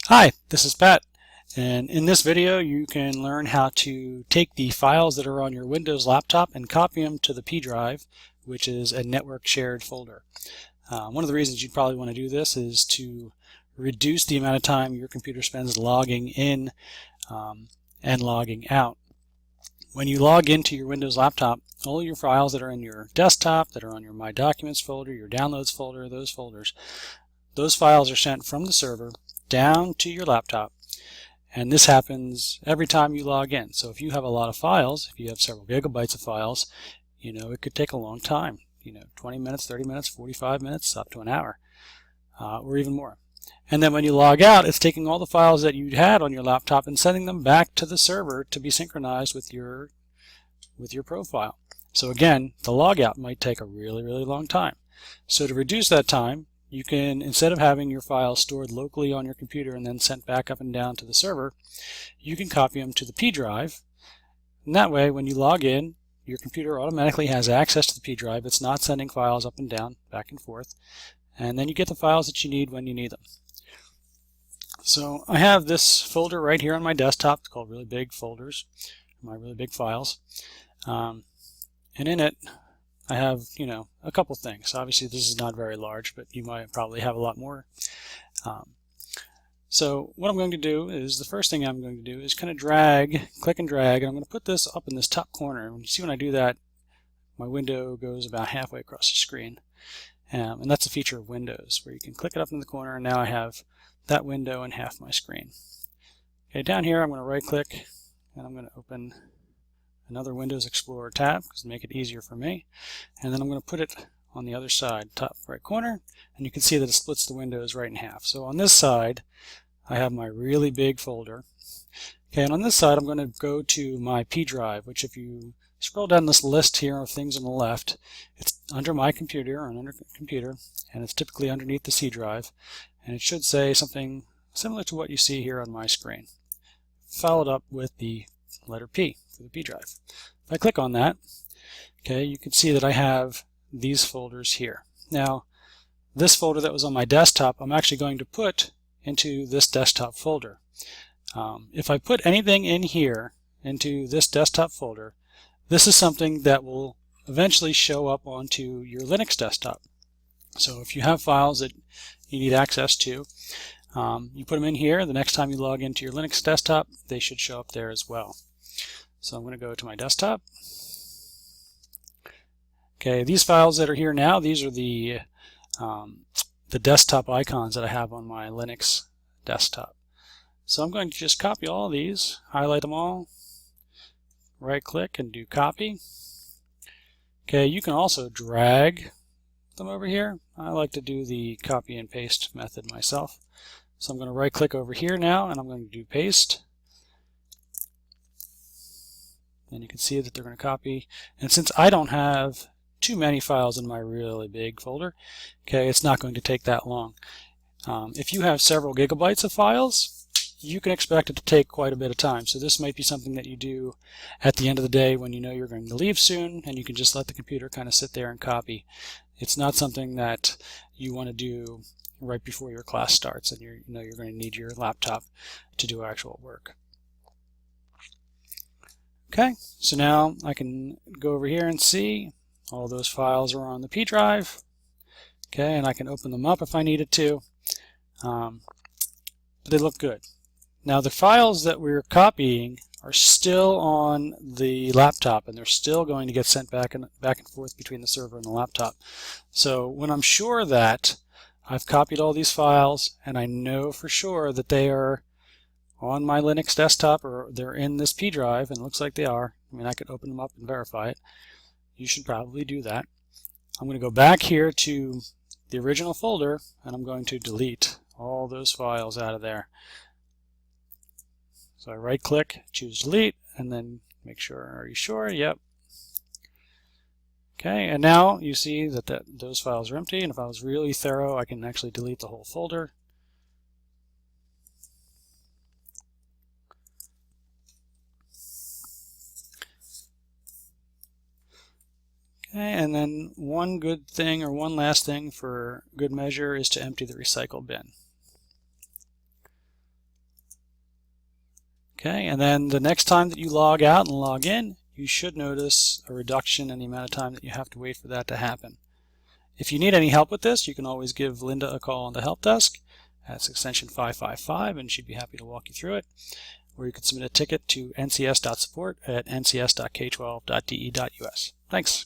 Hi, this is Pat, and in this video you can learn how to take the files that are on your Windows laptop and copy them to the P drive, which is a network shared folder. One of the reasons you'd probably want to do this is to reduce the amount of time your computer spends logging in and logging out. When you log into your Windows laptop, all your files that are in your desktop, that are on your My Documents folder, your Downloads folder, those files are sent from the server down to your laptop, and this happens every time you log in. So if you have a lot of files, if you have several gigabytes of files, it could take a long time, 20 minutes, 30 minutes, 45 minutes, up to an hour, or even more. And then when you log out, it's taking all the files that you had on your laptop and sending them back to the server to be synchronized with your profile. So again, the logout might take a really, really long time. So to reduce that time, you can, instead of having your files stored locally on your computer and then sent back up and down to the server, you can copy them to the P drive. And that way, when you log in, your computer automatically has access to the P drive. It's not sending files up and down, back and forth. And then you get the files that you need when you need them. So I have this folder right here on my desktop. It's called Really Big Folders, my really big files. And in it, I have, a couple things. Obviously, this is not very large, but you might probably have a lot more. So what I'm going to do is, the first thing I'm going to do is kind of click and drag, and I'm going to put this up in this top corner. And you see when I do that, my window goes about halfway across the screen. And that's a feature of Windows, where you can click it up in the corner, and now I have that window and half my screen. Okay, down here I'm going to right click, and I'm going to open another Windows Explorer tab to make it easier for me, and then I'm going to put it on the other side, top right corner, and you can see that it splits the windows right in half. So on this side I have my really big folder. Okay, and on this side I'm going to go to my P drive, which if you scroll down this list here of things on the left, it's under My Computer, or under Computer, and it's typically underneath the C drive, and it should say something similar to what you see here on my screen, followed up with the letter P for the P drive. If I click on that, okay, you can see that I have these folders here. Now, this folder that was on my desktop, I'm actually going to put into this desktop folder. If I put anything in here into this desktop folder, this is something that will eventually show up onto your Linux desktop. So if you have files that you need access to, you put them in here. The next time you log into your Linux desktop, they should show up there as well. So I'm going to go to my desktop. Okay, these files that are here now, these are the desktop icons that I have on my Linux desktop. So I'm going to just copy all of these, highlight them all, right click and do copy. Okay, you can also drag them over here. I like to do the copy and paste method myself. So I'm going to right click over here now, and I'm going to do paste. And you can see that they're going to copy. And since I don't have too many files in my really big folder, okay, it's not going to take that long. If you have several gigabytes of files, you can expect it to take quite a bit of time. So this might be something that you do at the end of the day when you know you're going to leave soon, and you can just let the computer kind of sit there and copy. It's not something that you want to do right before your class starts, and you're going to need your laptop to do actual work. Okay, so now I can go over here and see all those files are on the P drive. Okay, and I can open them up if I needed to. But they look good. Now the files that we're copying are still on the laptop, and they're still going to get sent back and forth between the server and the laptop. So when I'm sure that I've copied all these files and I know for sure that they are on my Linux desktop, or they're in this P drive, and it looks like they are. I mean, I could open them up and verify it. You should probably do that. I'm going to go back here to the original folder, and I'm going to delete all those files out of there. So I right click, choose delete, and then make sure, are you sure? Yep. Okay, and now you see that those files are empty, and if I was really thorough, I can actually delete the whole folder. Okay, and then one good thing, or one last thing for good measure, is to empty the recycle bin. Okay, and then the next time that you log out and log in, you should notice a reduction in the amount of time that you have to wait for that to happen. If you need any help with this, you can always give Linda a call on the help desk. That's extension 555, and she'd be happy to walk you through it. Or you can submit a ticket to ncs.support@ncs.k12.de.us. Thanks.